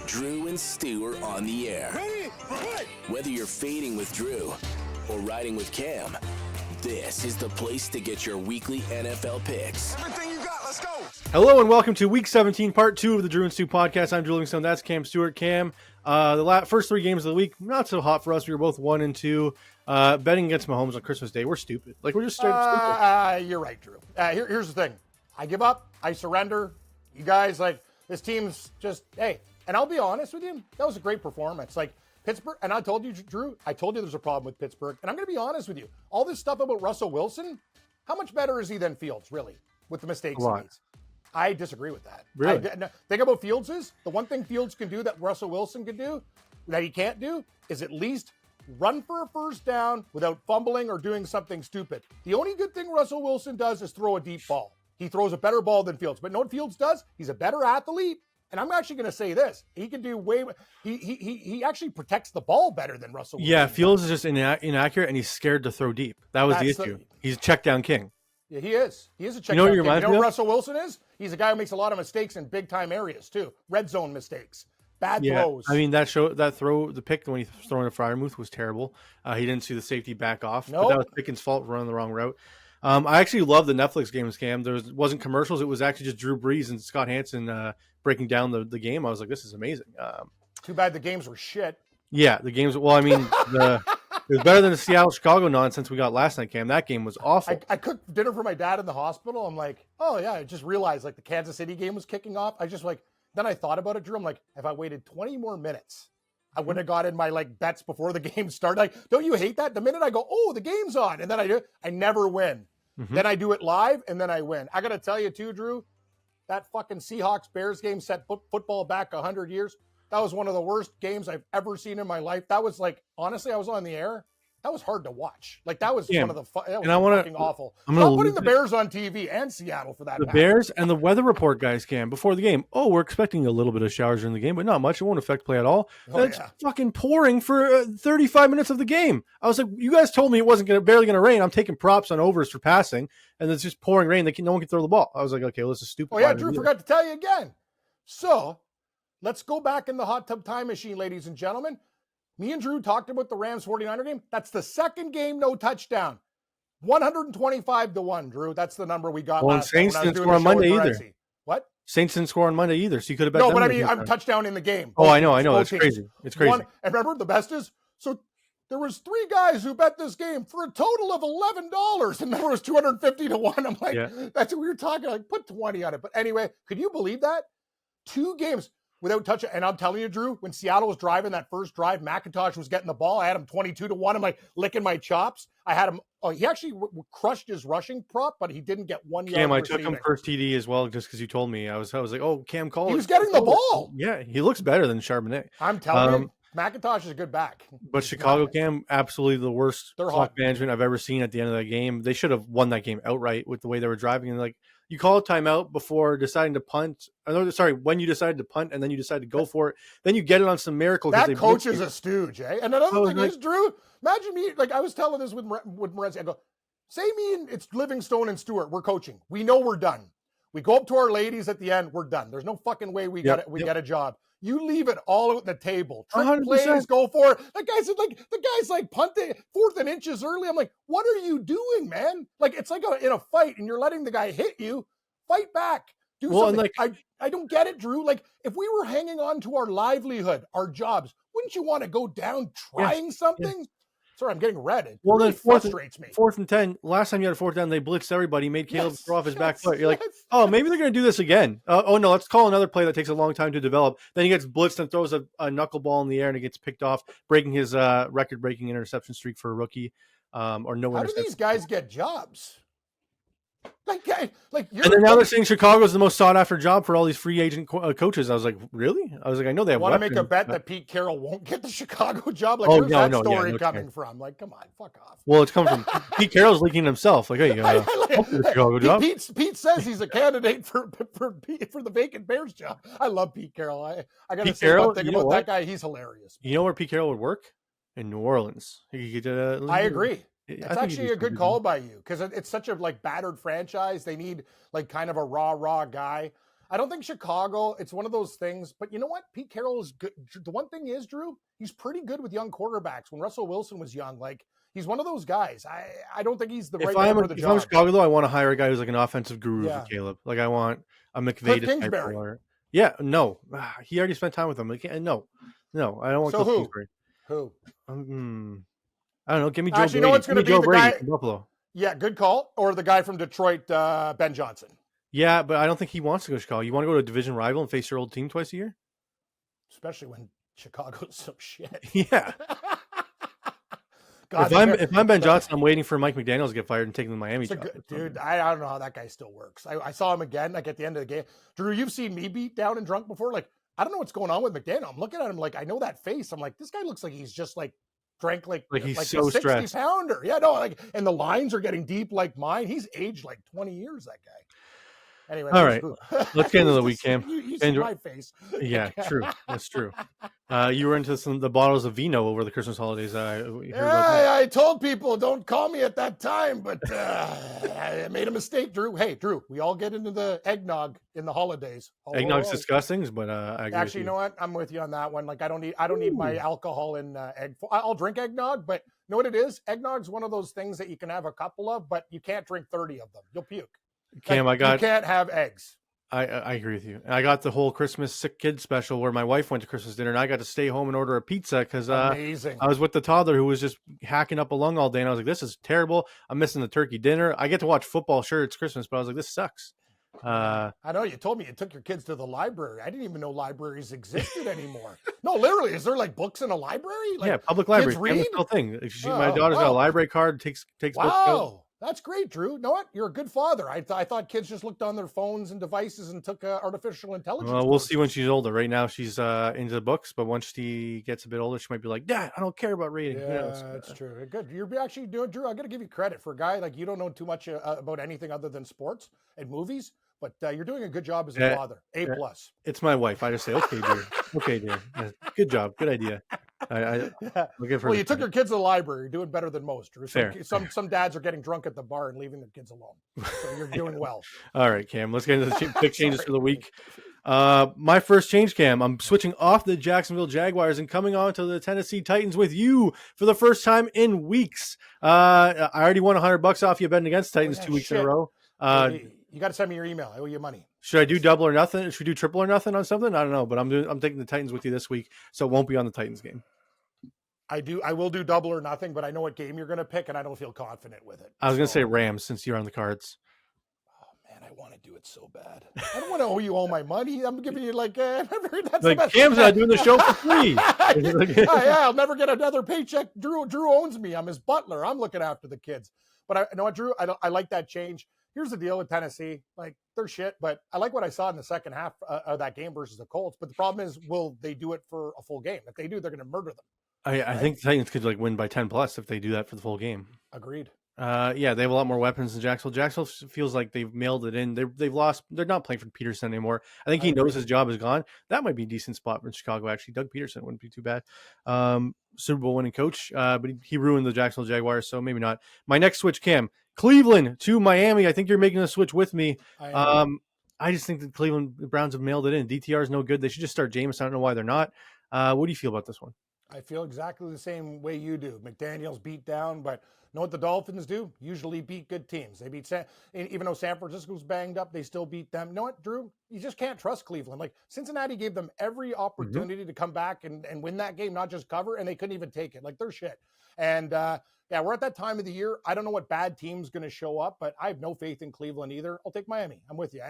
Drew and Stu are on the air. Ready? Right. Whether you're fading with Drew or riding with Cam, this is the place to get your weekly NFL picks. Everything you got, let's go. Hello and welcome to Week 17, Part 2 of the Drew and Stu podcast. I'm Drew Livingstone. That's Cam Stewart. Cam, the first three games of the week, not so hot for us. We were both 1 and 2. Betting against Mahomes on Christmas Day, we're stupid. Like, we're just stupid. You're right, Drew. Here's the thing. I give up. I surrender. You guys, this team's just, hey, and I'll be honest with you, that was a great performance. Like, Pittsburgh, and I told you, Drew, there's a problem with Pittsburgh. And I'm going to be honest with you. All this stuff about Russell Wilson, how much better is he than Fields, really, with the mistakes he makes? I disagree with that. Really? The thing about Fields is, the one thing Fields can do that Russell Wilson can do, that he can't do, is at least run for a first down without fumbling or doing something stupid. The only good thing Russell Wilson does is throw a deep ball. He throws a better ball than Fields. But know what Fields does? He's a better athlete. And I'm actually going to say this. He can do he actually protects the ball better than Russell Wilson. Yeah, Fields is just inaccurate, and he's scared to throw deep. That was the issue. He's a check down king. Yeah, he is. He is a check You know down what king. he reminds You know me what of? Russell Wilson is? He's a guy who makes a lot of mistakes in big-time areas, too. Red zone mistakes. Bad throws. I mean, the pick when he was throwing to Freiermuth was terrible. He didn't see the safety back off. Nope. But that was Pickens' fault for running the wrong route. I actually love the Netflix games, Cam. Wasn't commercials. It was actually just Drew Brees and Scott Hansen breaking down the game. I was like, this is amazing. Too bad the games were shit. Yeah, the games. Well, I mean, it was better than the Seattle-Chicago nonsense we got last night, Cam. That game was awful. I cooked dinner for my dad in the hospital. I'm like, oh, yeah. I just realized, the Kansas City game was kicking off. Then I thought about it, Drew. I'm like, if I waited 20 more minutes, I wouldn't have got in my, bets before the game started. Like, don't you hate that? The minute I go, oh, the game's on, and then I never win. Mm-hmm. Then I do it live, and then I win. I got to tell you, too, Drew, that fucking Seahawks-Bears game set football back 100 years. That was one of the worst games I've ever seen in my life. That was honestly, I was on the air. That was hard to watch. That was one of the fucking awful. Stop putting the Bears on TV and Seattle for that. The Bears and the weather report guys, Cam, before the game. Oh, we're expecting a little bit of showers during the game, but not much. It won't affect play at all. It's fucking pouring for 35 minutes of the game. I was like, you guys told me it wasn't barely going to rain. I'm taking props on overs for passing, and it's just pouring rain. No one can throw the ball. I was like, okay, well, this is stupid. Oh, yeah, Drew forgot to tell you again. So let's go back in the hot tub time machine, ladies and gentlemen. Me and Drew talked about the Rams 49er game. That's the second game, no touchdown. 125-1, Drew. That's the number we got last Saints time. didn't score on Monday either. What? Saints didn't score on Monday either, so you could have bet No, them but I to mean, touchdown. I'm touchdown in the game. Oh, I know. It's crazy. It's crazy. And remember, the best is, so there was 3 guys who bet this game for a total of $11, and the number was 250-1. I'm like, That's what we were talking, put 20 on it. But anyway, could you believe that? 2 games without touch. And I'm telling you, Drew, when Seattle was driving that first drive, McIntosh was getting the ball. I had him 22-1. I'm licking my chops. I had him. Oh, he actually crushed his rushing prop, but he didn't get 1 yard. Cam, I took him first TD as well, just because you told me. I was like, oh, Cam Cole. He was getting the ball. Yeah, he looks better than Charbonnet. I'm telling you, McIntosh is a good back. But Chicago, Cam, absolutely the worst clock management I've ever seen at the end of that game. They should have won that game outright with the way they were driving. And you call a timeout before deciding to punt. When you decided to punt and then you decide to go for it. Then you get it on some miracle. That coach is a stooge, eh? And another thing is, Drew, imagine me, I was telling this with Morenzi. I go, say me and it's Livingstone and Stewart. We're coaching. We know we're done. We go up to our ladies at the end. We're done. There's no fucking way we get a job. You leave it all out on the table. Trick 100%. plays, go for it. The guy's punting 4th and inches early. I'm like, what are you doing, man? It's in a fight and you're letting the guy hit you. Fight back. Do something. I don't get it, Drew. If we were hanging on to our livelihood, our jobs, wouldn't you want to go down trying something? Yes. Sorry, I'm getting red. It really frustrates me. 4th and 10. Last time you had a 4th down, they blitzed everybody, made Caleb throw off his back foot. You're like, oh, maybe they're going to do this again. Oh, no, let's call another play that takes a long time to develop. Then he gets blitzed and throws a knuckleball in the air and it gets picked off, breaking his record-breaking interception streak for a rookie. Or no. How do these guys get jobs? And then now they're saying Chicago's the most sought-after job for all these free agent coaches. I was like, really? I was like, I know they have. Want to make a bet that Pete Carroll won't get the Chicago job? Where's that story coming from? Come on, fuck off. Well, it's coming from Pete Carroll's leaking himself. Hey, the Chicago job. Pete says he's a candidate for the vacant Bears job. I love Pete Carroll. I got to say one thing about that guy. He's hilarious. You know where Pete Carroll would work? In New Orleans. I agree. It's actually a good call by you because it's such a battered franchise. They need kind of a raw guy. I don't think Chicago, it's one of those things, but you know what? Pete Carroll is good. The one thing is, Drew, he's pretty good with young quarterbacks. When Russell Wilson was young, like, he's one of those guys. I don't think he's the right man for the job. If I'm Chicago, though, I want to hire a guy who's like an offensive guru for Caleb. Like, I want a McVay type player. Yeah, no. He already spent time with him. Like, no, I don't want so Cliff Kingsbury. Who? I don't know. Give me Joe Actually, Brady. you know what's going to be the Brady guy from Buffalo. Yeah, good call. Or the guy from Detroit, Ben Johnson. Yeah, but I don't think he wants to go to Chicago. You want to go to a division rival and face your old team twice a year? Especially when Chicago's so shit. Yeah. God, if I'm Ben Johnson, I'm waiting for Mike McDaniels to get fired and take the Miami job. Dude, I don't know how that guy still works. I saw him again, like at the end of the game. Drew, you've seen me beat down and drunk before. Like, I don't know what's going on with McDaniel. I'm looking at him like, I know that face. I'm like, this guy looks like he's just like drank like he's like so a 60 stressed. pounder. Yeah, no, like, and the lines are getting deep like mine. He's aged like 20 years, that guy. Anyway, all right, let's get into the week, Cam. You see my face. Yeah, true. That's true. You were into the bottles of vino over the Christmas holidays. I told people don't call me at that time, but I made a mistake, Drew. Hey, Drew, we all get into the eggnog in the holidays. Eggnog's disgusting, but I agree actually, you know what? I'm with you on that one. Like, I don't need my alcohol in egg. I'll drink eggnog, but you know what it is? Eggnog's one of those things that you can have a couple of, but you can't drink 30 of them. You'll puke. Cam, you can't have eggs. I agree with you. I got the whole Christmas sick kid special where my wife went to Christmas dinner and I got to stay home and order a pizza because I was with the toddler who was just hacking up a lung all day. And I was like, this is terrible. I'm missing the turkey dinner. I get to watch football. Sure, it's Christmas, but I was like, this sucks. I know you told me you took your kids to the library. I didn't even know libraries existed anymore. No, literally. Is there like books in a library? Like, yeah, public library. Kids read? Still thing. My daughter's got a library card, takes books out. That's great, Drew. You know what? You're a good father. I thought kids just looked on their phones and devices and took artificial intelligence. Well, we'll see when she's older. Right now, she's into the books, but once she gets a bit older, she might be like, Dad, I don't care about reading. Yeah, that's true. Good. You're actually doing, Drew, I got to give you credit for a guy like you don't know too much about anything other than sports and movies, but you're doing a good job as a father. A+. It's my wife. I just say, okay, dear. Okay, dear. Good job. Good idea. Well, you took your kids to the library. You're doing better than most. Fair. Some dads are getting drunk at the bar and leaving their kids alone. So you're doing well. All right, Cam. Let's get into the big changes for the week. My first change, Cam. I'm switching off the Jacksonville Jaguars and coming on to the Tennessee Titans with you for the first time in weeks. I already won $100 off you betting against Titans 2 weeks in a row. You got to send me your email. I owe you money. Should I do double or nothing? Should we do triple or nothing on something? I don't know, but I'm taking the Titans with you this week, so it won't be on the Titans game. I will do double or nothing, but I know what game you're going to pick, and I don't feel confident with it. I was going to say Rams since you're on the cards. Oh man, I want to do it so bad. I don't want to owe you all my money. I'm giving you like that's like Cam's not doing the show for free. I'll never get another paycheck. Drew owns me. I'm his butler. I'm looking after the kids. But you know what, Drew? I like that change. Here's the deal with Tennessee. Like, they're shit, but I like what I saw in the second half of that game versus the Colts. But the problem is, will they do it for a full game? If they do, they're going to murder them. I think the Titans could win by 10 plus if they do that for the full game. Agreed. Yeah, they have a lot more weapons than Jacksonville. Jacksonville feels like they've mailed it in. They've lost. They're not playing for Peterson anymore. I think he knows his job is gone. That might be a decent spot for Chicago, actually. Doug Peterson wouldn't be too bad. Super Bowl winning coach, but he ruined the Jacksonville Jaguars, so maybe not. My next switch, Cam. Cleveland to Miami. I think you're making a switch with me. I just think the Cleveland Browns have mailed it in. DTR is no good. They should just start Jameis. I don't know why they're not. What do you feel about this one? I feel exactly the same way you do. McDaniel's beat down, but know what the Dolphins do? Usually beat good teams. They beat even though San Francisco's banged up, they still beat them. You know what, Drew? You just can't trust Cleveland. Like, Cincinnati gave them every opportunity to come back and win that game, not just cover, and they couldn't even take it. Like, they're shit. And yeah, we're at that time of the year. I don't know what bad team's going to show up, but I have no faith in Cleveland either. I'll take Miami. I'm with you.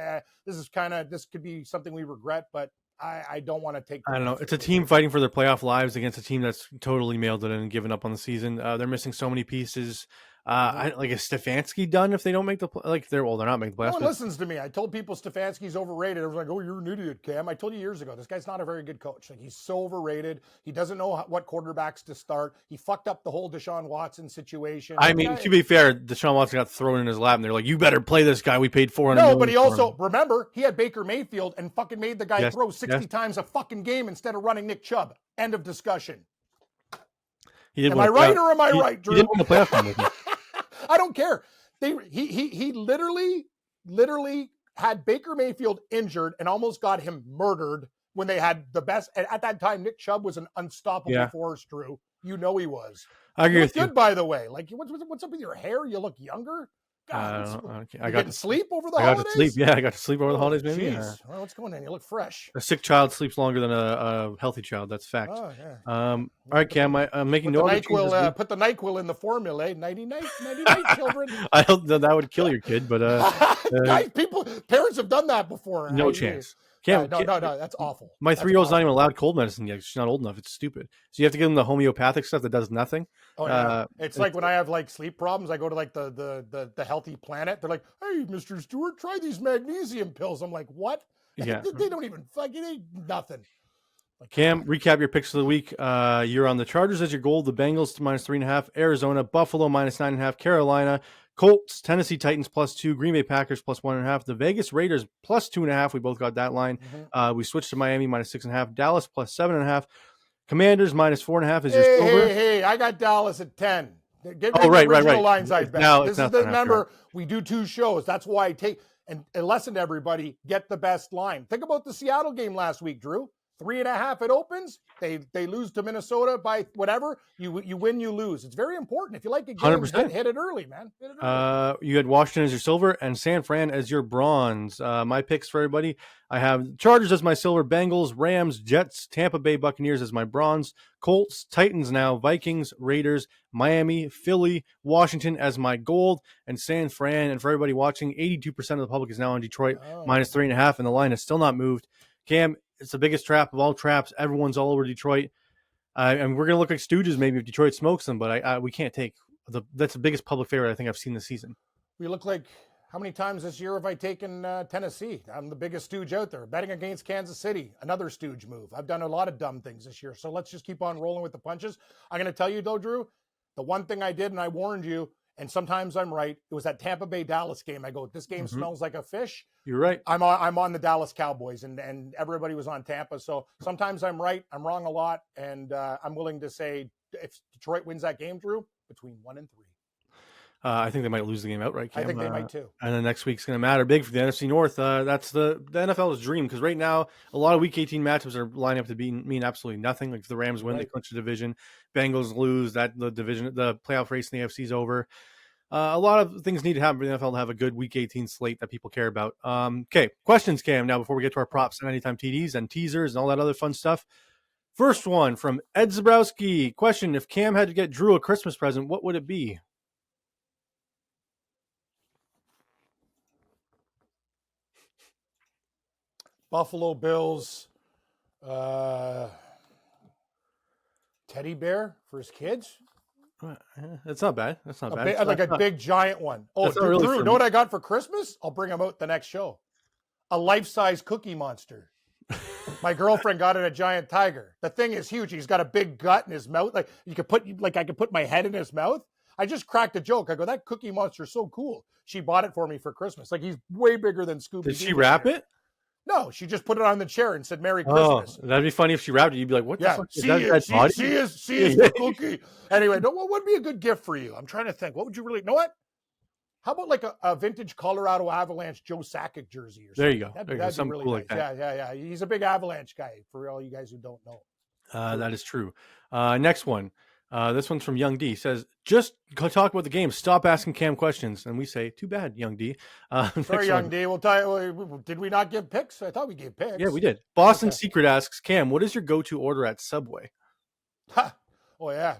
This could be something we regret, but I don't want to take. I don't know. It's a team fighting for their playoff lives against a team that's totally mailed it in and given up on the season. They're missing so many pieces. Is Stefanski done if they don't make the they're not making the playoffs? No one listens to me. I told people Stefanski's overrated. I was like, oh, you're an idiot, Cam. I told you years ago, this guy's not a very good coach. Like, he's so overrated. He doesn't know what quarterbacks to start. He fucked up the whole Deshaun Watson situation. I mean, to be fair, Deshaun Watson got thrown in his lap, and they're like, you better play this guy. We paid $400 million. No, but he also, remember, he had Baker Mayfield and fucking made the guy throw 60 times a fucking game instead of running Nick Chubb. End of discussion. Am I right or am I right, Drew? He didn't win the playoff game with him. I don't care. He literally had Baker Mayfield injured and almost got him murdered when they had the best. And at that time, Nick Chubb was an unstoppable force, Drew. You know he was. I agree with you. Good, by the way. Like, what's up with your hair? You look younger. God, I got to sleep over the I holidays. got to sleep. Yeah, I got to sleep over the holidays. Maybe. Well, what's going on? You look fresh. A sick child sleeps longer than a healthy child. That's fact. Oh, yeah. All right, Cam. I'm making no other changes. Put the NyQuil in the formula. Nighty night, children. I don't know that would kill your kid, but parents have done that before. No chance. Cam, no, that's awful. My 3-year-old's not even allowed cold medicine yet. She's not old enough. It's stupid. So you have to give them the homeopathic stuff that does nothing. Oh, yeah. It's like when I have like sleep problems, I go to like the Healthy Planet. They're like, "Hey, Mr. Stewart, try these magnesium pills." I'm like, "What?" Yeah. They don't even fucking nothing. Like, Cam, recap your picks of the week. You're on the Chargers as your goal, the Bengals to -3.5, Arizona, Buffalo -9.5, Carolina, Colts, Tennessee Titans +2, Green Bay Packers +1.5, the Vegas Raiders +2.5. We both got that line. We switched to Miami -6.5, Dallas +7.5, Commanders -4.5 is your silver. Hey, I got Dallas at 10. Right. Lines I bet. Now, this is the remember we do 2 shows. That's why I take and lesson to everybody. Get the best line. Think about the Seattle game last week, Drew. 3.5 it opens. They lose to Minnesota by whatever. You win, you lose. It's very important. If you like a game, 100%. hit it early, man. Hit it early. You had Washington as your silver and San Fran as your bronze. My picks for everybody: I have Chargers as my silver, Bengals, Rams, Jets, Tampa Bay Buccaneers as my bronze, Colts, Titans now, Vikings, Raiders, Miami, Philly, Washington as my gold, and San Fran. And for everybody watching, 82% of the public is now on Detroit -3.5, and the line has still not moved. Cam, it's the biggest trap of all traps. Everyone's all over Detroit. And we're going to look like stooges maybe if Detroit smokes them, but we can't take that's the biggest public favorite I think I've seen this season. We look like, how many times this year have I taken Tennessee? I'm the biggest stooge out there. Betting against Kansas City, another stooge move. I've done a lot of dumb things this year. So let's just keep on rolling with the punches. I'm going to tell you though, Drew, the one thing I did, and I warned you, and sometimes I'm right, it was that Tampa Bay Dallas game. I go, this game smells like a fish. You're right. I'm on the Dallas Cowboys, and everybody was on Tampa. So sometimes I'm right. I'm wrong a lot. And I'm willing to say if Detroit wins that game, Drew, between 1 and 3. I think they might lose the game outright, Cam. I think they might too. And the next week's going to matter big for the NFC North. That's the NFL's dream, because right now a lot of Week 18 matchups are lining up to mean absolutely nothing. Like if the Rams win, they clinch the division. Bengals lose, the playoff race in the AFC is over. A lot of things need to happen for the NFL to have a good Week 18 slate that people care about. Okay, questions, Cam, now before we get to our props and anytime TDs and teasers and all that other fun stuff. First one from Ed Zabrowski. Question: if Cam had to get Drew a Christmas present, what would it be? Buffalo Bills teddy bear for his kids. That's not bad. That's not bad. Like a big giant one. Oh, Drew, really you know what I got for Christmas? I'll bring him out the next show. A life-size Cookie Monster. My girlfriend got it a giant tiger. The thing is huge. He's got a big gut in his mouth. Like I could put my head in his mouth. I just cracked a joke. I go, that Cookie Monster is so cool. She bought it for me for Christmas. Like he's way bigger than Scooby. Did she wrap it? No, she just put it on the chair and said "Merry Christmas." That'd be funny if she wrapped it. You'd be like, "What the fuck is that?" She is the cookie. Anyway, what would be a good gift for you? I'm trying to think. What would you really? You know what? How about like a vintage Colorado Avalanche Joe Sakic jersey or something? There you go. That'd be really cool nice. like that. Yeah. He's a big Avalanche guy. For all you guys who don't know, that is true. Next one. This one's from Young D. Says, just go talk about the game. Stop asking Cam questions. And we say, too bad, Young D. Sorry, Young D. We'll tell you. Did we not give picks? I thought we gave picks. Yeah, we did. Boston Secret asks, Cam, what is your go-to order at Subway? Oh, yeah.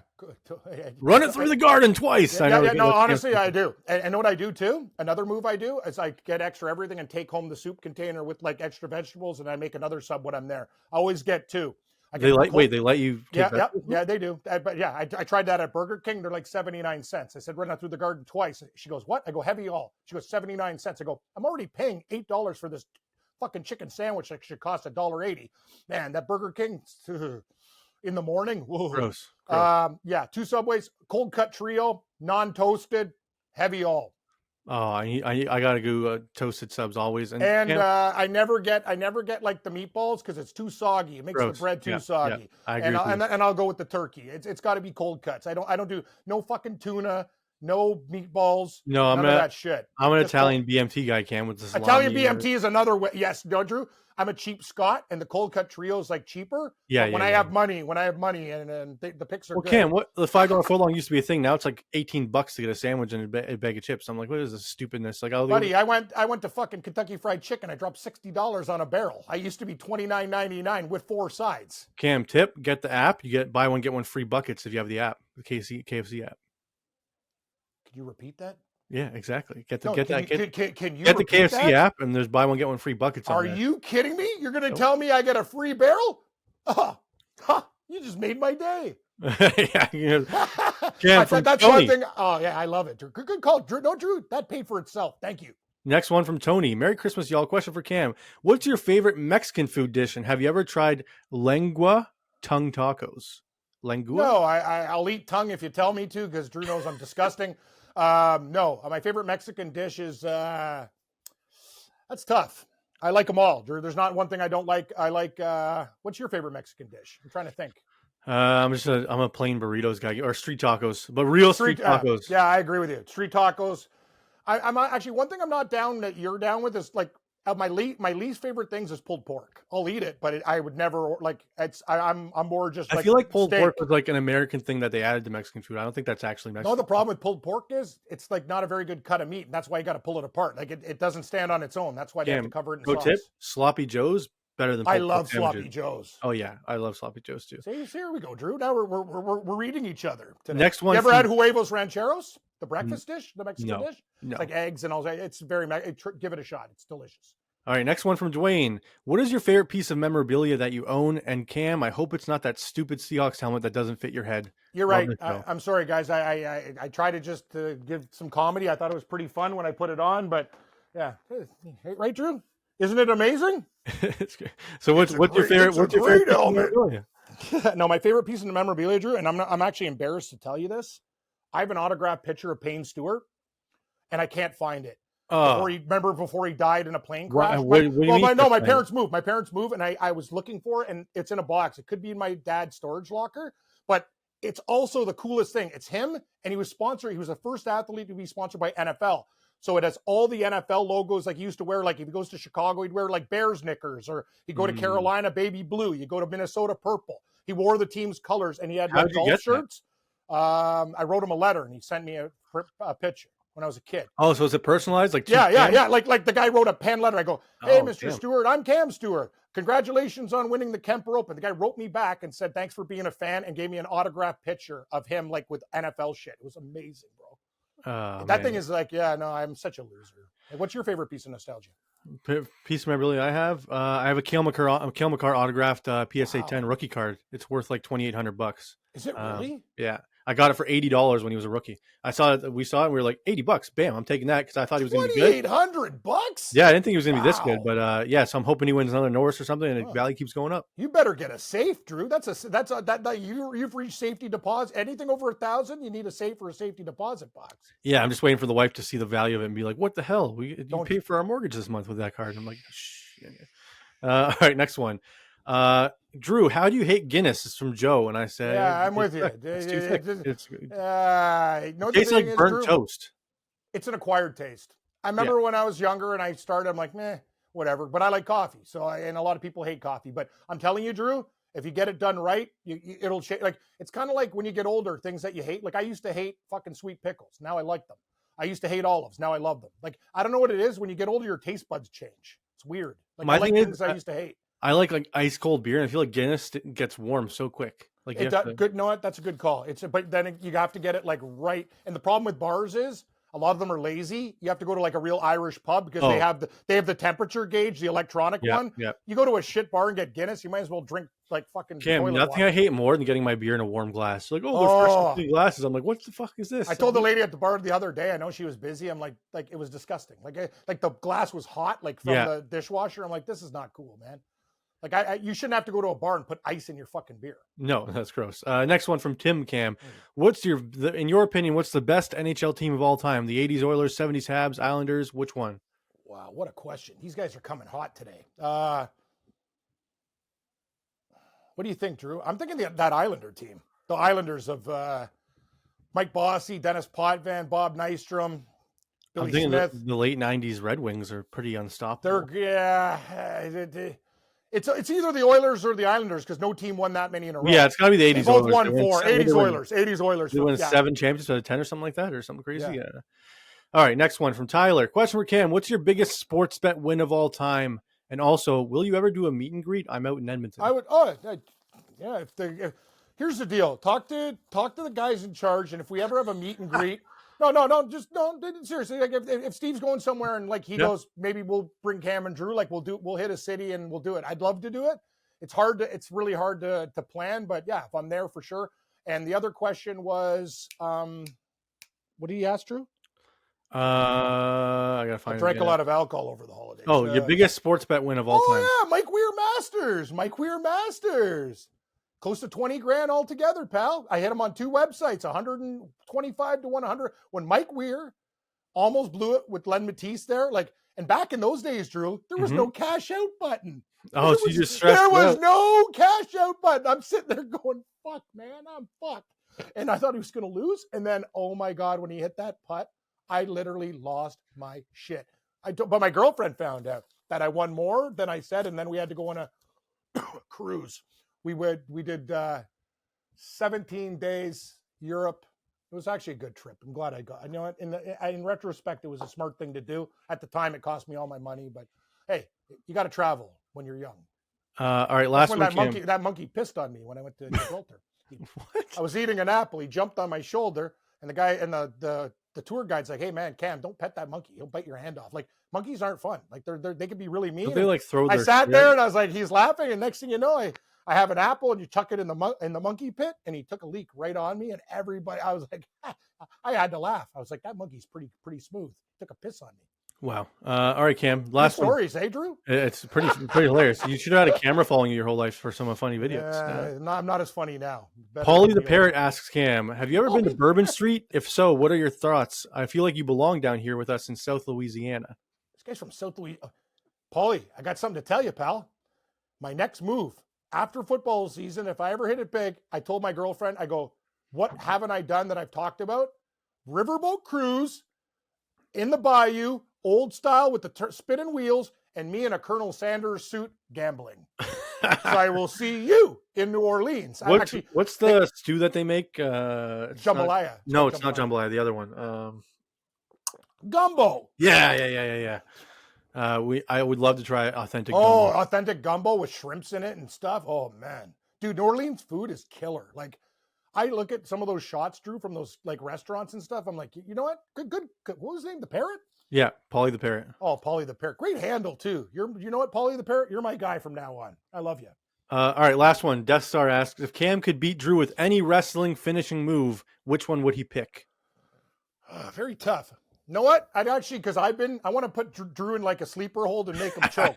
Run it through the garden twice. No, honestly, I do. And know what I do, too? Another move I do is I get extra everything and take home the soup container with, like, extra vegetables, and I make another sub when I'm there. I always get 2. They let you take that? Yeah, they do. But yeah, I tried that at Burger King. They're like 79 cents. I said, run that through the garden twice. She goes, what? I go, heavy all. She goes, 79 cents. I go, I'm already paying $8 for this fucking chicken sandwich that should cost $1.80. Man, that Burger King in the morning. Whoa. Gross. Yeah, 2 Subways, cold cut trio, non-toasted, heavy all. Oh, I gotta go toasted subs always, and I never get like the meatballs because it's too soggy. It makes the bread too soggy. I agree. And I'll go with the turkey. It's got to be cold cuts. I don't do no fucking tuna. no meatballs, No, none of that shit. I'm an Just Italian BMT guy, Cam, with the salami. Italian BMT is another way. Yes, no, Drew. I'm a cheap Scot, and the cold cut trio is like cheaper. Yeah, but when I have money, and the picks are good. Cam, what the $5 footlong used to be a thing. Now it's like $18 to get a sandwich and a bag of chips. I'm like, what is this stupidness? Like, buddy, I went to fucking Kentucky Fried Chicken. I dropped $60 on a barrel. I used to be $29.99 with 4 sides. Cam, tip: get the app. You get buy one get one free buckets if you have the app, the KFC app. Could you repeat that? Yeah, exactly. Get Can you the KFC that? app, and there's buy one get one free buckets. Are you kidding me? You're going to tell me I get a free barrel? You just made my day. Yeah, that's one thing. Oh yeah, I love it. Drew. Good call, Drew. No, Drew, that paid for itself. Thank you. Next one from Tony. Merry Christmas, y'all. Question for Cam: what's your favorite Mexican food dish, and have you ever tried lengua tongue tacos? Lengua? No, I'll eat tongue if you tell me to, because Drew knows I'm disgusting. No, my favorite Mexican dish is that's tough. I like them all, Drew. There's not one thing I don't like. I like what's your favorite Mexican dish? I'm trying to think. I'm a plain burritos guy, or street tacos, but real street tacos. Yeah, I agree with you. Street tacos. I'm actually, one thing I'm not down that you're down with is like my least favorite things is pulled pork. I'll eat it, but I would never like. I'm more just. I feel like pulled pork was like an American thing that they added to Mexican food. I don't think that's actually Mexican. No, the problem with pulled pork is it's like not a very good cut of meat, and that's why you got to pull it apart. Like it doesn't stand on its own. That's why they have to cover it in sauce. Tip: sloppy joes better than. I love sloppy joes. Oh yeah, I love sloppy joes too. See, here we go, Drew. Now we're reading each other today. Next one. You ever had huevos rancheros, the breakfast dish, the Mexican dish? No. It's like eggs and all that. It's give it a shot. It's delicious. All right, next one from Dwayne. What is your favorite piece of memorabilia that you own? And Cam, I hope it's not that stupid Seahawks helmet that doesn't fit your head. You're right. I'm sorry, guys. I try to just give some comedy. I thought it was pretty fun when I put it on, but yeah, right, Drew? Isn't it amazing? It's good. So what's your favorite? What's your favorite memorabilia? No, my favorite piece of the memorabilia, Drew, and I'm actually embarrassed to tell you this. I have an autographed picture of Payne Stewart, and I can't find it. Before he died in a plane crash. My parents moved. My parents moved, and I was looking for it, and it's in a box. It could be in my dad's storage locker, but it's also the coolest thing. It's him, and he was sponsored. He was the first athlete to be sponsored by NFL. So it has all the NFL logos like he used to wear. Like if he goes to Chicago, he'd wear like Bears knickers, or he'd go to Carolina, baby blue. You go to Minnesota, purple. He wore the team's colors, and he had like golf shirts. I wrote him a letter, and he sent me a picture when I was a kid. Oh, so is it personalized? Like yeah. Like the guy wrote a pen letter. I go, hey, Mr. Stewart, I'm Cam Stewart. Congratulations on winning the Kemper Open. The guy wrote me back and said, thanks for being a fan, and gave me an autographed picture of him like with NFL shit. It was amazing, bro. That thing is like, I'm such a loser. Like, what's your favorite piece of nostalgia? Piece of memorabilia I have a Cale McCarr autographed PSA 10 rookie card. It's worth like $2,800. Is it really? Yeah. I got it for $80 when he was a rookie. We saw it, and we were like, $80. Bam, I'm taking that because I thought he was going to be good. $2,800? Yeah, I didn't think he was going to be this good, but so I'm hoping he wins another Norris or something, and the value keeps going up. You better get a safe, Drew. You've reached safety deposit. Anything over 1,000, you need a safe or a safety deposit box. Yeah, I'm just waiting for the wife to see the value of it and be like, "What the hell? You paid for our mortgage this month with that card?" And I'm like, "Shh." All right, next one. Drew, how do you hate Guinness? It's from Joe, and I said, "Yeah, I'm with you. It's too thick. It tastes like burnt toast. It's an acquired taste. I remember when I was younger and I started, I'm like, meh, whatever. But I like coffee, and a lot of people hate coffee. But I'm telling you, Drew, if you get it done right, it'll change. Like it's kind of like when you get older, things that you hate. Like I used to hate fucking sweet pickles. Now I like them. I used to hate olives. Now I love them. Like I don't know what it is. When you get older, your taste buds change. It's weird. Like I like things I used to hate. I like ice cold beer, and I feel like Guinness gets warm so quick. Like good. No, that's a good call. But then you have to get it like right. And the problem with bars is a lot of them are lazy. You have to go to like a real Irish pub because they have the temperature gauge, the electronic one. Yeah. You go to a shit bar and get Guinness, you might as well drink like fucking. Cam, nothing water. I hate more than getting my beer in a warm glass. Like, they're fresh glasses. I'm like, what the fuck is this? I told the lady at the bar the other day. I know she was busy. I'm like it was disgusting. Like the glass was hot, like from the dishwasher. I'm like, this is not cool, man. Like you shouldn't have to go to a bar and put ice in your fucking beer. No, that's gross. Next one from Tim Cam. What's in your opinion, what's the best NHL team of all time? The 80s Oilers, 70s Habs, Islanders, which one? Wow, what a question. These guys are coming hot today. What do you think, Drew? I'm thinking that Islander team. The Islanders of Mike Bossy, Dennis Potvin, Bob Nystrom, Billy I'm thinking Smith. the late 90s Red Wings are pretty unstoppable. It's either the Oilers or the Islanders because no team won that many in a row. Yeah, it's got to be the 80s They both Oilers. won 4. 80s Oilers. 80s Oilers. They won 7 championships out of 10 or something like that, or something crazy. Yeah. All right, next one from Tyler. Question for Cam. What's your biggest sports bet win of all time? And also, will you ever do a meet and greet? I'm out in Edmonton. I would. Here's the deal. Talk to the guys in charge, and if we ever have a meet and greet, seriously. Like if Steve's going somewhere and like he goes, maybe we'll bring Cam and Drew. Like we'll hit a city and we'll do it. I'd love to do it. It's really hard to plan, but yeah, if I'm there for sure. And the other question was, what did he ask, Drew? I gotta find. I drank a lot of alcohol over the holidays. Oh, your biggest sports bet win of all time? Oh yeah, Mike Weir Masters. Close to 20 grand altogether, pal. I hit him on 2 websites, 125 to 100. When Mike Weir almost blew it with Len Matisse there, and back in those days, Drew, there was no cash out button. Oh, so you just stressed there was no cash out button. I'm sitting there going, fuck, man, I'm fucked. And I thought he was going to lose. And then, oh my God, when he hit that putt, I literally lost my shit. But my girlfriend found out that I won more than I said, and then we had to go on a cruise. We did 17 days Europe. It was actually a good trip. I'm glad I got. You know what? In retrospect, it was a smart thing to do. At the time, it cost me all my money, but hey, you got to travel when you're young. All right, last one. That monkey pissed on me when I went to Gibraltar. What? I was eating an apple. He jumped on my shoulder, and the guy and the tour guide's like, "Hey man, Cam, don't pet that monkey. He'll bite your hand off." Like monkeys aren't fun. Like they can be really mean. Don't they like throw? I sat there and I was like, he's laughing, and next thing you know, I have an apple and you chuck it in the monkey pit, and he took a leak right on me, and everybody. I was like, I had to laugh. I was like, that monkey's pretty smooth. He took a piss on me. Wow. All right, Cam. Last stories, eh, Drew? It's pretty hilarious. You should have had a camera following you your whole life for some funny videos. I'm not as funny now. Paulie the Parrot asks Cam, have you ever been to Bourbon Street? If so, what are your thoughts? I feel like you belong down here with us in South Louisiana. This guy's from South Louisiana. Paulie, I got something to tell you, pal. My next move after football season, if I ever hit it big, I told my girlfriend, I go, what haven't I done that I've talked about? Riverboat cruise in the bayou, old style with the spinning wheels, and me in a Colonel Sanders suit gambling. So I will see you in New Orleans. What's the stew that they make? Jambalaya. It's not jambalaya. The other one. Gumbo. Yeah. I would love to try authentic gumbo. Oh, authentic gumbo with shrimps in it and stuff. Oh man, dude, New Orleans food is killer. Like, I look at some of those shots, Drew, from those like restaurants and stuff. I'm like, you know what? Good. What was his name? The Parrot? Yeah, Paulie the Parrot. Oh, Paulie the Parrot. Great handle too. You know what, Paulie the Parrot? You're my guy from now on. I love you. All right, last one. Death Star asks, if Cam could beat Drew with any wrestling finishing move, which one would he pick? Very tough. You know what? I'd actually, because I want to put Drew in like a sleeper hold and make him choke.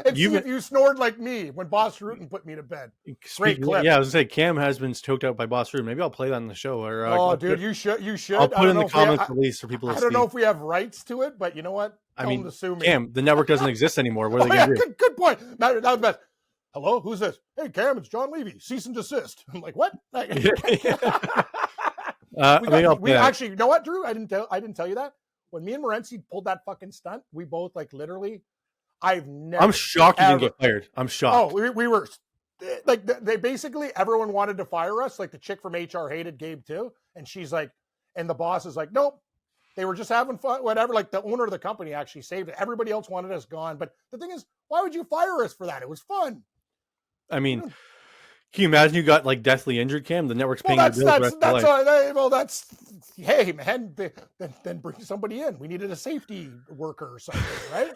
And see if you snored like me when Boss Rutan put me to bed. Great clip. Yeah, I was going to say, Cam has been choked out by Boss Rutan. Maybe I'll play that on the show. Or, dude, you should. I'll put it in the comments at least for people to see. I don't know if we have rights to it, but you know what? Cam, the network doesn't exist anymore. What are they going to do? Good point. That was best. Hello, who's this? Hey, Cam, it's John Levy. Cease and desist. I'm like, what? We actually, you know what, Drew? I didn't tell you that. When me and Morency pulled that fucking stunt, we both like literally. I'm shocked you didn't get fired. I'm shocked. Oh, we were like, they basically, everyone wanted to fire us. Like the chick from HR hated Gabe too. And she's like, and the boss is like, nope, they were just having fun, whatever. Like the owner of the company actually saved it. Everybody else wanted us gone. But the thing is, why would you fire us for that? It was fun. I mean, can you imagine you got like deathly injured, Cam? The network's paying your bills. Hey man, then bring somebody in. We needed a safety worker or something, right?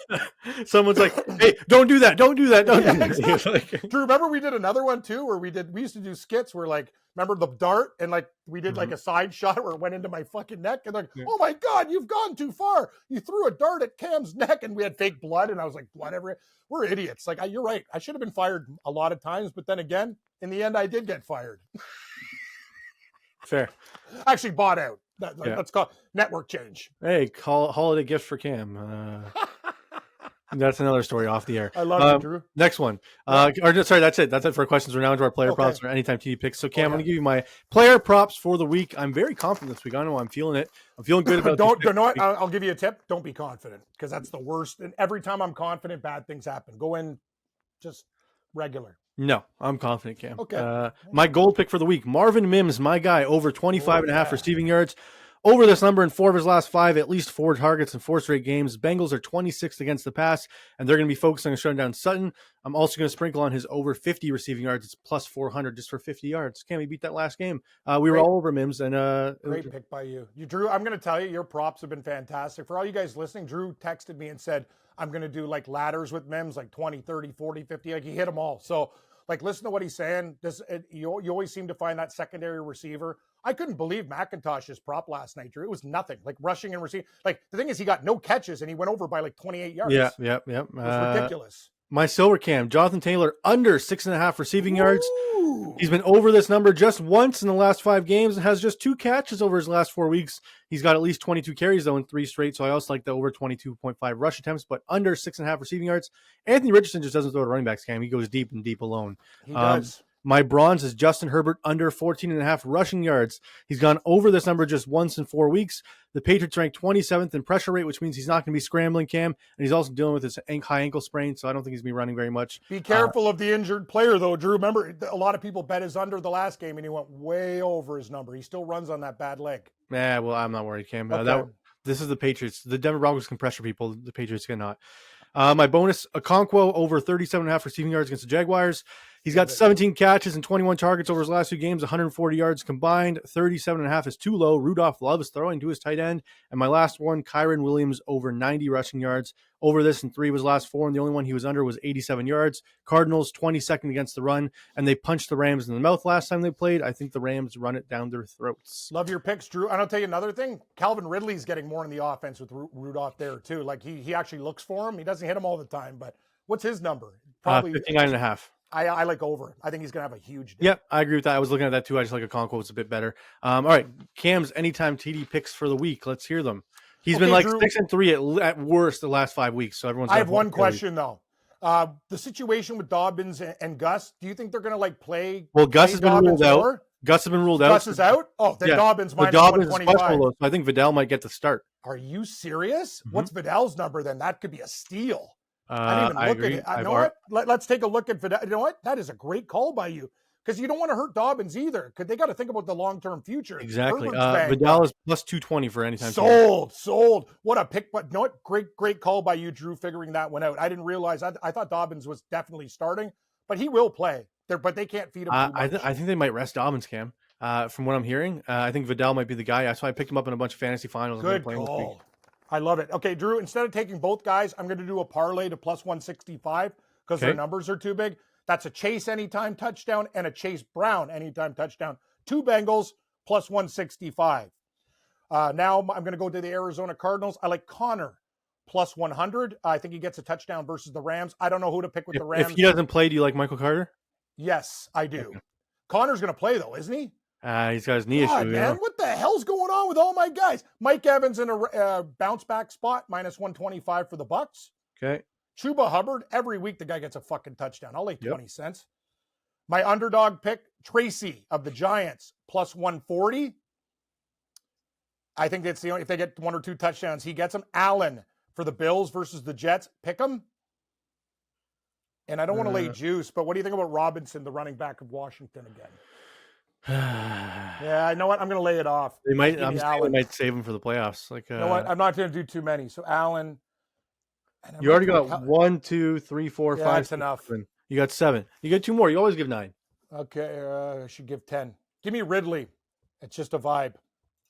Someone's like, hey, don't do that. Don't do that. Exactly. Drew, remember we did another one too, where we used to do skits where like, remember the dart and like we did like a side shot where it went into my fucking neck and like, oh my God, you've gone too far. You threw a dart at Cam's neck and we had fake blood and I was like, blood everywhere. We're idiots. Like, you're right. I should have been fired a lot of times, but then again, in the end, I did get fired. Fair. Actually bought out. Let's call network change. Hey, holiday gift for Cam. That's another story off the air. I love it, Drew. Next one. Sorry, that's it. That's it for questions. We're now into our player props or anytime TD picks. So, Cam, I'm going to give you my player props for the week. I'm very confident this week. I know I'm feeling it. I'm feeling good about it. I'll give you a tip. Don't be confident, because that's the worst. And every time I'm confident, bad things happen. Go in just regular. No, I'm confident, Cam. Okay. My gold pick for the week, Marvin Mims, my guy, over 25.5 receiving yards. Over this number in 4 of his last 5, at least 4 targets in 4 straight games. Bengals are 26th against the pass, and they're going to be focusing on shutting down Sutton. I'm also going to sprinkle on his over 50 receiving yards. It's plus 400 just for 50 yards. Can we beat that last game? We were all over Mims. And great pick by you. Drew, I'm going to tell you, your props have been fantastic. For all you guys listening, Drew texted me and said, I'm going to do like ladders with Mims, like 20, 30, 40, 50. Like, he hit them all. So, like, listen to what he's saying. You always seem to find that secondary receiver. I couldn't believe McIntosh's prop last night, Drew. It was nothing. Like, rushing and receiving. Like, the thing is, he got no catches, and he went over by like 28 yards. Yeah. It was ridiculous. My silver Cam, Jonathan Taylor, under 6.5 receiving yards. He's been over this number just once in the last 5 games and has just 2 catches over his last 4 weeks. He's got at least 22 carries, though, in 3 straight. So I also like the over 22.5 rush attempts, but under 6.5 receiving yards. Anthony Richardson just doesn't throw to running backs, Cam. He goes deep and deep alone. He does. My bronze is Justin Herbert, under 14.5 rushing yards. He's gone over this number just once in 4 weeks. The Patriots rank 27th in pressure rate, which means he's not going to be scrambling, Cam. And he's also dealing with his high ankle sprain, so I don't think he's going to be running very much. Be careful of the injured player, though, Drew. Remember, a lot of people bet his under the last game, and he went way over his number. He still runs on that bad leg. Yeah, well, I'm not worried, Cam. Okay. This is the Patriots. The Denver Broncos can pressure people. The Patriots cannot. My bonus, Okonkwo, over 37.5 receiving yards against the Jaguars. He's got 17 catches and 21 targets over his last 2 games, 140 yards combined. 37.5 is too low. Rudolph loves throwing to his tight end. And my last one, Kyron Williams, over 90 rushing yards. Over this in 3 of his last 4, and the only one he was under was 87 yards. Cardinals, 22nd against the run, and they punched the Rams in the mouth last time they played. I think the Rams run it down their throats. Love your picks, Drew. And I'll tell you another thing. Calvin Ridley's getting more in the offense with Rudolph there, too. Like, he actually looks for him. He doesn't hit him all the time, but what's his number? Probably 59.5. I like over. I think he's going to have a huge day. Yep, I agree with that. I was looking at that too. I just like Okonkwo. It's a bit better. All right, Cam's anytime TD picks for the week. Let's hear them. He's been like Drew, 6-3 at worst the last 5 weeks. So everyone's. I have one question though. The situation with Dobbins and Gus. Do you think they're going to like play? Well, Gus has been ruled out. Gus has been ruled out. Gus is out. Oh, then Dobbins minus Dobbins 125. So I think Vidal might get the start. Are you serious? Mm-hmm. What's Vidal's number then? That could be a steal. I didn't even look at it. You know what? Let's take a look at Vidal. You know what? That is a great call by you. Because you don't want to hurt Dobbins either. Because they got to think about the long-term future. Exactly. Vidal is plus 220 for any time. Sold. What a pick. But you know what? Great call by you, Drew, figuring that one out. I didn't realize. I thought Dobbins was definitely starting. But he will play. But they can't feed him too much. I think they might rest Dobbins, Cam. From what I'm hearing. I think Vidal might be the guy. That's why I picked him up in a bunch of fantasy finals. Good call. I love it. Okay, Drew, instead of taking both guys, I'm going to do a parlay to plus 165 because their numbers are too big. That's a Chase anytime touchdown and a Chase Brown anytime touchdown. 2 Bengals plus 165. Now I'm going to go to the Arizona Cardinals. I like Connor plus 100. I think he gets a touchdown versus the Rams. I don't know who to pick with the Rams. If he doesn't play, do you like Michael Carter? Yes, I do. Okay. Connor's going to play though, isn't he? He's got his knee issue. Man, yeah. What the hell's going on with all my guys? Mike Evans in a bounce back spot, minus 125 for the Bucks. Okay. Chuba Hubbard, every week the guy gets a fucking touchdown. I'll lay 20 cents. My underdog pick, Tracy of the Giants, plus 140. I think that's the only, if they get 1 or 2 touchdowns, he gets them. Allen for the Bills versus the Jets, pick them. And I don't want to lay juice, but what do you think about Robinson, the running back of Washington again? Yeah, I know what. I'm going to lay it off. They might. I'm saying they might save him for the playoffs. Like, you know what? I'm not going to do too many. So Allen. You already got 1, 2, 3, 4, 5. That's enough. 7. You got 7. You get 2 more. You always give 9. Okay, I should give 10. Give me Ridley. It's just a vibe.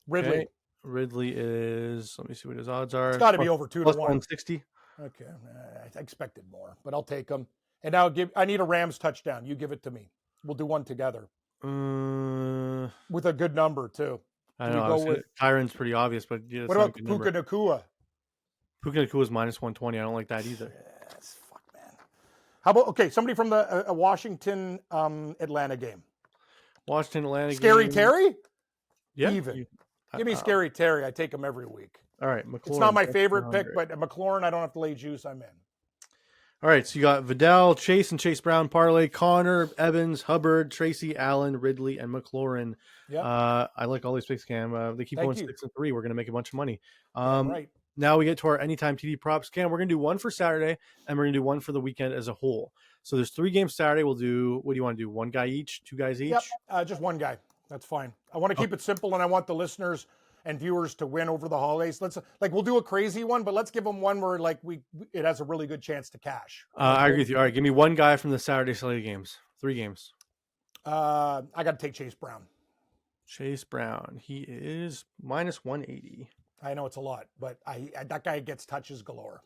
Ridley. Okay. Ridley is. Let me see what his odds are. It's got to be over 2 to 1. 160. Okay, I expected more, but I'll take them. And now I need a Rams touchdown. You give it to me. We'll do one together. With a good number too. I know. Tyron's pretty obvious, but yeah, what about Puka Nacua? Puka Nacua is minus 120. I don't like that either. Yes, fuck, man. How about somebody from the Washington Atlanta game? Washington Atlanta Scary game. Terry? Yeah. Even. Give me Scary Terry. I take him every week. All right, McLaurin. It's not my favorite pick, but McLaurin, I don't have to lay juice. I'm in. All right, so you got Vidal, Chase, and Chase Brown parlay, Connor, Evans, Hubbard, Tracy, Allen, Ridley, and McLaurin. Yeah. I like all these picks, Cam. They keep Thank going you. 6 and 3. We're going to make a bunch of money. Damn right. Now we get to our anytime TD props. Cam, we're going to do one for Saturday, and we're going to do one for the weekend as a whole. So there's 3 games Saturday. We'll do, what do you want to do? 1 guy each? 2 guys each? Yep, just 1 guy. That's fine. I want to keep it simple, and I want the listeners and viewers to win over the holidays. We'll do a crazy one, but let's give them one where it has a really good chance to cash. I agree with you. All right, give me 1 guy from the Saturday slate of games. 3 games. I got to take Chase Brown. Chase Brown. He is minus 180. I know it's a lot, but that guy gets touches galore.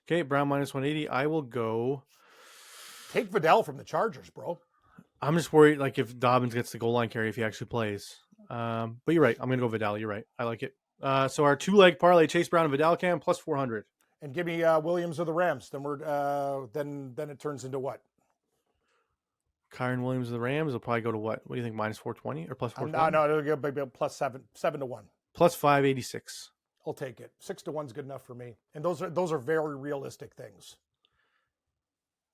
Okay, Brown minus 180. I will go. Take Vidal from the Chargers, bro. I'm just worried, if Dobbins gets the goal line carry if he actually plays. But you're right. I'm going to go Vidal. You're right. I like it. So our 2-leg parlay, Chase Brown and Vidal, Cam, plus 400. And give me Williams of the Rams. Then then it turns into what? Kyron Williams of the Rams will probably go to what? What do you think? Minus 420 or plus 420? No, it'll go maybe plus 7 to 1. Plus 586. I'll take it. 6 to 1 is good enough for me. And those are very realistic things.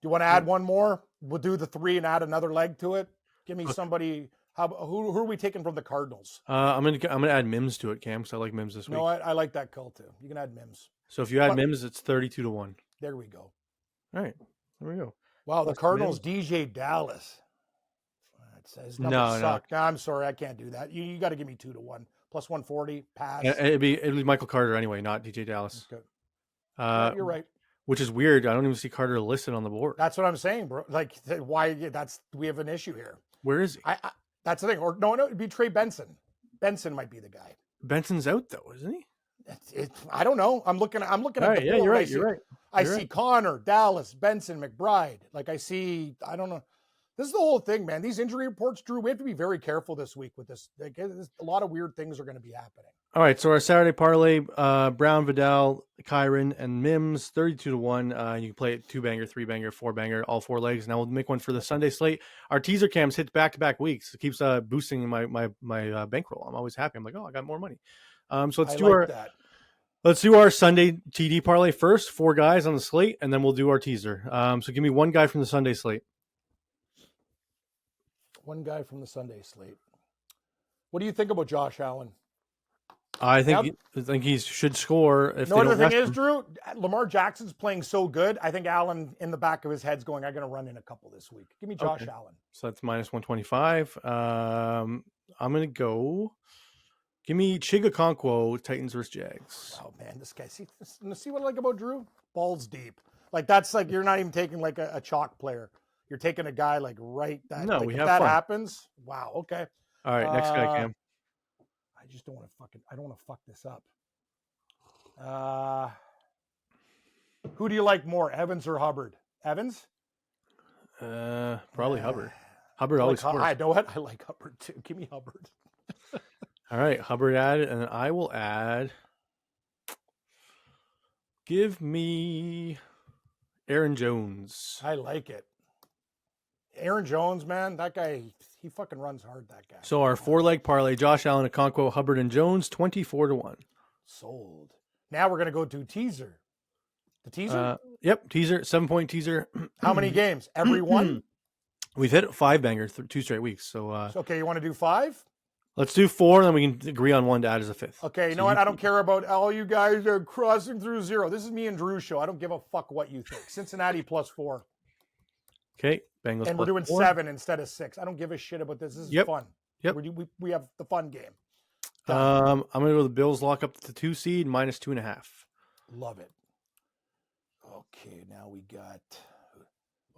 Do you want to add one more? We'll do the 3 and add another leg to it. Give me somebody. Who are we taking from the Cardinals? I'm gonna add Mims to it, Cam, because I like Mims this week. No, I like that call too. You can add Mims. So if you add Mims, it's 32 to 1. There we go. All right, there we go. Wow, the Cardinals, DJ Dallas. His numbers suck. No, I'm sorry, I can't do that. You got to give me 2 to 1 plus 140 pass. It'd be Michael Carter anyway, not DJ Dallas. Okay. You're right. Which is weird. I don't even see Carter listed on the board. That's what I'm saying, bro. Why? We have an issue here. Where is he? That's the thing. Or no, it'd be Trey Benson. Benson might be the guy. Benson's out though, isn't he? I don't know. I'm looking at the board. Yeah, you're right. You're right. I see Connor, Dallas, Benson, McBride. I don't know. This is the whole thing, man. These injury reports, Drew, we have to be very careful this week with this. A lot of weird things are going to be happening. All right, so our Saturday parlay, Brown, Vidal, Kyron, and Mims, 32 to 1. You can play it 2-banger, 3-banger, 4-banger, all 4 legs. Now we'll make one for the Sunday slate. Our teaser cams hit back-to-back weeks. It keeps boosting my bankroll. I'm always happy. I'm like, I got more money. So let's do our Sunday TD parlay first. 4 guys on the slate, and then we'll do our teaser. So give me 1 guy from the Sunday slate. 1 guy from the Sunday slate. What do you think about Josh Allen? I think he should score. If the thing is, Drew, Lamar Jackson's playing so good. I think Allen in the back of his head's going, I'm going to run in a couple this week. Give me Josh Allen. So that's minus 125. I'm going to go. Give me Chiga Okonkwo, Titans versus Jags. Oh man, this guy. See what I like about Drew? Balls deep. That's you're not even taking a chalk player. You're taking a guy right that. No, we have that fun. Happens. Wow. Okay. All right, next guy, Cam. I just don't want to I don't want to fuck this up. Who do you like more, Evans or Hubbard? Evans? Probably Hubbard. Hubbard always scores. I know what? I like Hubbard too. Give me Hubbard. All right, Hubbard added, and then I will add. Give me Aaron Jones. I like it. Aaron Jones, man, that guy, he fucking runs hard, that guy. So our 4-leg parlay, Josh Allen, Okonkwo, Hubbard, and Jones, 24 to 1. Sold. Now we're going to go to teaser. The teaser? Yep, teaser, 7-point teaser. How many games? Every one? We've hit 5-banger 2 straight weeks. So okay, you want to do 5? Let's do 4, and then we can agree on 1 to add as a 5th. Okay, you know what? I don't care about all you guys are crossing through 0. This is me and Drew's show. I don't give a fuck what you think. Cincinnati plus 4. Okay, Bengals. And we're doing 4. 7 instead of 6. I don't give a shit about this. This is fun. Yep. We have the fun game. I'm going to go the Bills lock up the 2 seed minus 2.5. Love it. Okay, now we got.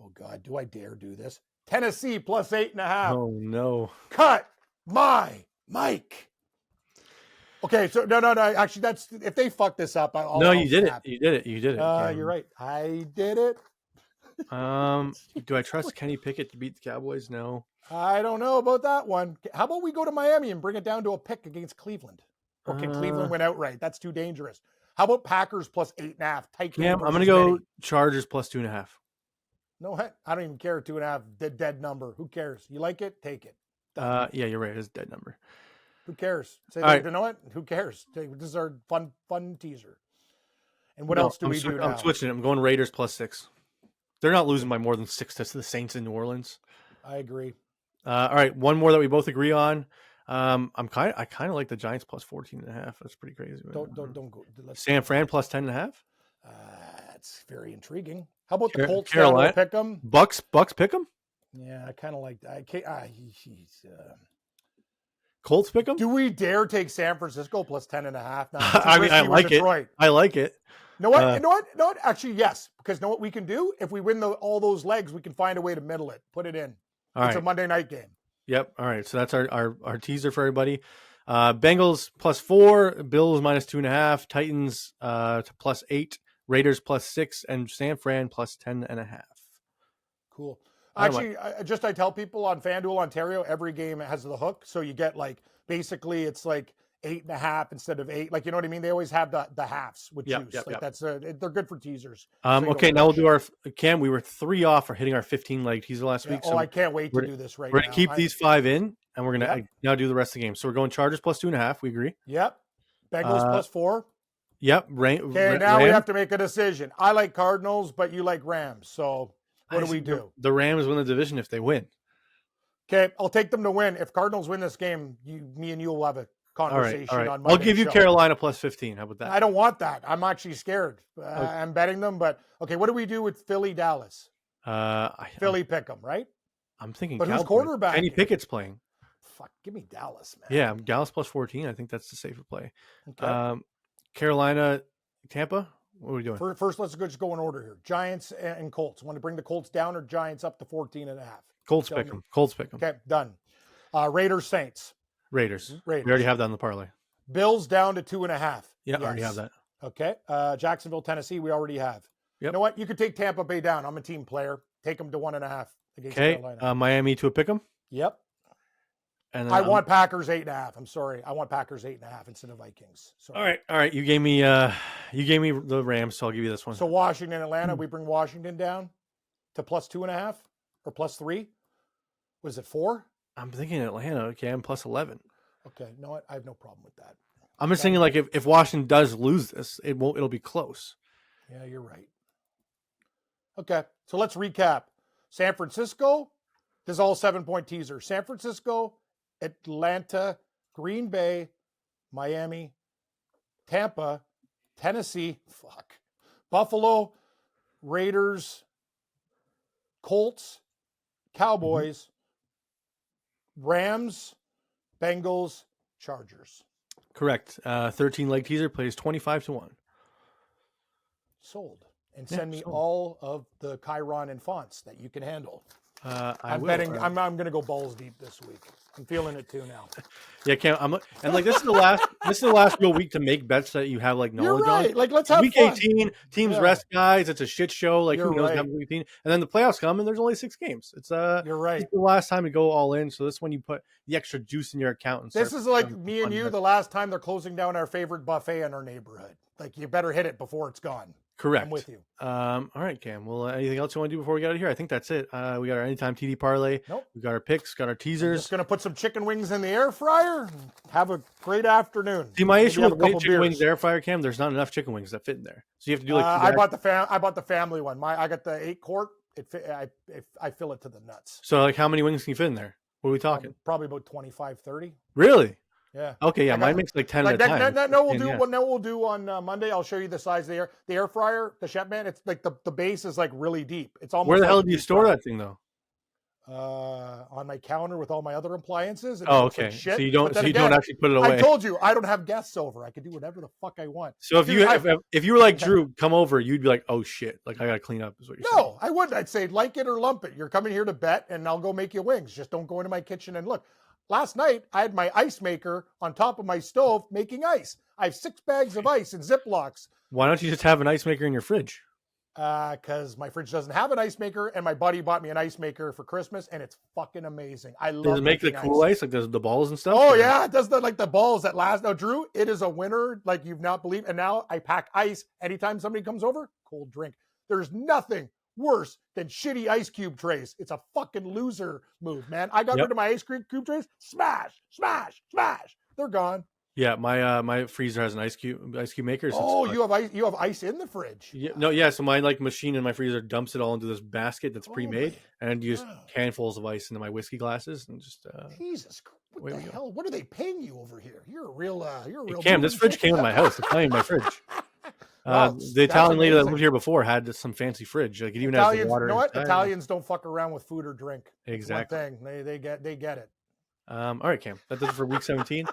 Oh God, do I dare do this? Tennessee plus 8.5. Oh no! Cut my mic. Okay, so no. Actually, that's if they fuck this up. You did it. You did it. You're right. I did it. Do I trust Kenny Pickett to beat the Cowboys? No. I don't know about that one. How about we go to Miami and bring it down to a pick against Cleveland? Okay, Cleveland went outright. That's too dangerous. How about Packers plus 8.5? Tight game. I'm going to go Chargers plus 2.5. No, I don't even care. 2.5 dead number. Who cares? You like it? Take it. Yeah, you're right. It's a dead number. Who cares? You know what? Who cares? This is our fun teaser. And what else do we do now? I'm switching it. I'm going Raiders plus 6. They're not losing by more than 6 to the Saints in New Orleans. I agree. All right, one more that we both agree on. I kind of like the Giants plus 14.5. That's pretty crazy. Don't go. San Fran plus 10.5. That's very intriguing. How about the Colts? Carolina pick them. Bucks pick them. Yeah, I kind of like that. Colts pick them. Do we dare take San Francisco plus 10.5? Now, I mean, I like it. I like it. You know what? Actually, yes. Because know what we can do? If we win all those legs, we can find a way to middle it. Put it in. It's a Monday night game. Yep. All right. So that's our teaser for everybody. Bengals plus 4, Bills minus 2.5, Titans plus 8, Raiders plus 6, and San Fran plus 10.5. Cool. Actually, I tell people on FanDuel Ontario, every game has the hook. So you get basically it's 8.5 instead of 8. You know what I mean? They always have the halves with juice. That's they're good for teasers. Okay, now we'll do our Cam. We were 3 off for hitting our 15-leg teaser last week. So I can't wait to do this right now. We're gonna keep these 5 in, and we're gonna now do the rest of the game. So we're going Chargers plus 2.5. We agree. Yep. Bengals plus 4. Yep. Okay, now we have to make a decision. I like Cardinals, but you like Rams. So what do we do? The Rams win the division if they win. Okay, I'll take them to win. If Cardinals win this game, me and you will have a conversation all right. on Monday. I'll give you Carolina plus 15. How about that? I don't want that. I'm actually scared. I'm betting them, but okay. What do we do with Philly, Dallas? Philly pick them, right? I'm thinking. But who's quarterback? Kenny Pickett's playing. Fuck, give me Dallas, man. Yeah, Dallas plus 14. I think that's the safer play. Okay. Carolina, Tampa. What are we doing? First, let's just go in order here. Giants and Colts. Want to bring the Colts down or Giants up to 14.5? Colts pick them. Colts pick them. Okay, done. Raiders, Saints. Raiders. We already have that in the parlay. Bills down to 2.5. Yeah, I already have that. Okay. Jacksonville, Tennessee, we already have. Yep. You know what? You could take Tampa Bay down. I'm a team player. Take them to 1.5 against Carolina. Miami to a pick 'em. Yep. And I want Packers 8.5. I'm sorry. I want Packers 8.5 instead of Vikings. Sorry. All right. You gave me the Rams, so I'll give you this one. So Washington, Atlanta, we bring Washington down to plus 2.5 or plus 3. Was it 4? I'm thinking Atlanta. Okay, I'm plus 11. Okay, you know what? I have no problem with that. I'm just thinking if Washington does lose this, it'll be close. Yeah, you're right. Okay, so let's recap. San Francisco, this is all 7-point teaser. San Francisco, Atlanta, Green Bay, Miami, Tampa, Tennessee, Buffalo, Raiders, Colts, Cowboys, Rams, Bengals, Chargers. Correct. 13-leg teaser plays 25-1. Sold. And send me all of the Chiron and fonts that you can handle. I'm betting. I'm going to go balls deep this week. I'm feeling it too now. Yeah, Cam. This is the last. This is the last real week to make bets that you have knowledge You're right. on. Let's have week fun. 18. Teams rest guys. It's a shit show. You're who knows? Right. Week 18, and then the playoffs come, and there's only 6 games. It's You're right. It's the last time to go all in. So this is when you put the extra juice in your account. And this is like me and you. The last time they're closing down our favorite buffet in our neighborhood. You better hit it before it's gone. Correct. I'm with you. All right, Cam. Well, anything else you want to do before we get out of here? I think that's it. We got our anytime TD parlay. Nope. We got our picks. Got our teasers. Just gonna put some chicken wings in the air fryer. Have a great afternoon. See, my issue with chicken wings air fryer, Cam. There's not enough chicken wings that fit in there, so you have to do I bought the family one. I got the 8-quart. I fill it to the nuts. So how many wings can you fit in there? What are we talking? Probably about 25, 30. Really? Yeah. Okay. Yeah. Mine makes 10 at a time. What we'll do on Monday. I'll show you the size of the air fryer, the Chef Man. It's the base is really deep. It's almost. Where the hell do you store that thing though? On my counter with all my other appliances. Oh, okay. So you don't actually put it away. I told you I don't have guests over. I can do whatever the fuck I want. So if you were like Drew, come over, you'd be like, oh shit, I gotta clean up. Is what you're saying. No, I wouldn't. I'd say like it or lump it. You're coming here to bet, and I'll go make you wings. Just don't go into my kitchen and look. Last night, I had my ice maker on top of my stove making ice. I have 6 bags of ice in Ziplocs. Why don't you just have an ice maker in your fridge? Because my fridge doesn't have an ice maker, and my buddy bought me an ice maker for Christmas, and it's fucking amazing. I love it. Does it make the cool ice, like the balls and stuff? Oh, yeah. It does the balls that last. Now, Drew, it is a winner like you've not believed. And now I pack ice anytime somebody comes over, cold drink. There's nothing worse than shitty ice cube trays. It's a fucking loser move, man. I got rid of my ice cube trays. Smash, smash, smash. They're gone. Yeah, my freezer has an ice cube maker. So Oh, you have ice in the fridge. Yeah, so my machine in my freezer dumps it all into this basket that's pre-made, and use handfuls of ice into my whiskey glasses and just. Jesus, what the hell? What are they paying you over here? You're a real. Cam, this fridge came in my house. It's playing in my fridge. The Italian lady that lived here before had some fancy fridge. Like it even has the water. You know what? Italians don't fuck around with food or drink. Exactly. That's one thing. They get it. All right, Cam. That does it for week 17.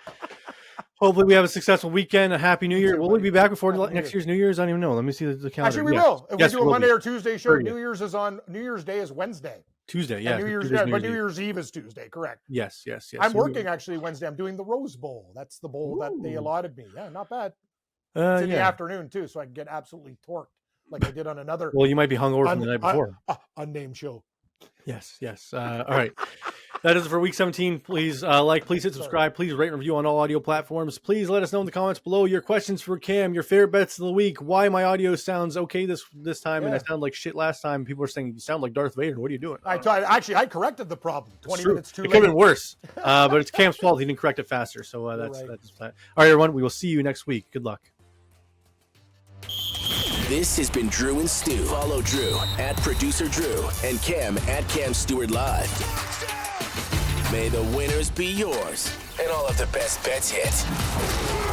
Hopefully we have a successful weekend. A happy New Year. Will we be back before next year's New Year's? I don't even know. Let me see the calendar. Actually, we will. If we do a Monday or Tuesday show, New Year's Day is Wednesday. Tuesday, yeah. New Year's Eve is Tuesday, correct? Yes. I'm working actually Wednesday. I'm doing the Rose Bowl. That's the bowl that they allotted me. Yeah, not bad. It's in the afternoon too, so I can get absolutely torqued like I did on another. Well, you might be hungover from the night before. Unnamed show. Yes. All right. That is it for week 17. Please please hit subscribe. Please rate and review on all audio platforms. Please let us know in the comments below your questions for Cam, your favorite bets of the week, why my audio sounds okay this time and I sound like shit last time. People are saying you sound like Darth Vader. What are you doing? I corrected the problem 20 minutes too late. It could have been worse, but it's Cam's fault. He didn't correct it faster. So that's all right, everyone. We will see you next week. Good luck. This has been Drew and Stu. Follow Drew at Producer Drew and Cam at Cam Stewart Live. May the winners be yours and all of the best bets hit.